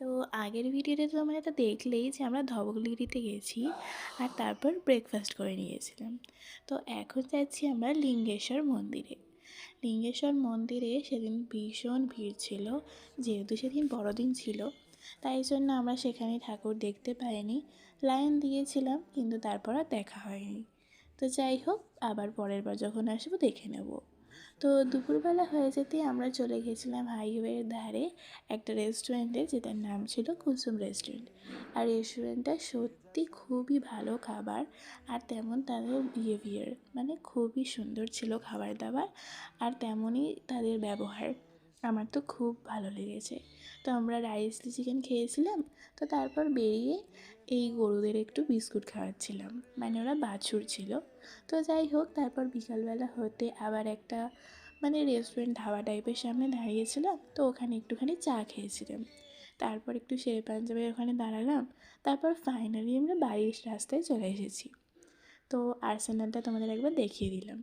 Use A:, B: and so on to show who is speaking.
A: তো আগের ভিডিওতে তোমরা এটা দেখলেই যে আমরা ধবলগিরিতে গেছি আর তারপর ব্রেকফাস্ট করে নিয়েছিলাম। তো এখন যাচ্ছি আমরা লিঙ্গেশ্বর মন্দিরে। লিঙ্গেশ্বর মন্দিরে সেদিন ভীষণ ভিড় ছিল, যেহেতু সেদিন বড়দিন ছিল তাই জন্য আমরা সেখানে ঠাকুর দেখতে পাইনি। লাইন দিয়েছিলাম কিন্তু তারপর আর দেখা হয়নি। তো যাই হোক, আবার পরের বার যখন আসবো দেখে নেব। তো দুপুরবেলা হয়ে যেতেই আমরা চলে গেছিলাম হাইওয়ের ধারে একটা রেস্টুরেন্টে, যেটার নাম ছিল কুসুম রেস্টুরেন্ট। আর রেস্টুরেন্টটা সত্যি খুবই ভালো খাবার, আর তেমন তাদের বিহেভিয়ার, মানে খুবই সুন্দর ছিল খাবার দাবার, আর তেমনই তাদের ব্যবহার। আমার তো খুব ভালো লেগেছে। তো আমরা রাইস চিকেন খেয়েছিলাম। তো তারপর বেরিয়ে এই গরুদের একটু বিস্কুট খাওয়াচ্ছিলাম, মানে ওরা বাছুর ছিল। তো যাই হোক, তারপর বিকালবেলা হতে আবার একটা মানে রেস্টুরেন্ট ধাবা টাইপের সামনে দাঁড়িয়েছিলাম, তো ওখানে একটুখানি চা খেয়েছিলাম। তারপর একটু শেরে পাঞ্জাবের ওখানে দাঁড়ালাম। তারপর ফাইনালি আমরা বাড়ির রাস্তায় চলে এসেছি। তো আর্সেনালটা তোমাদের একবার দেখিয়ে দিলাম।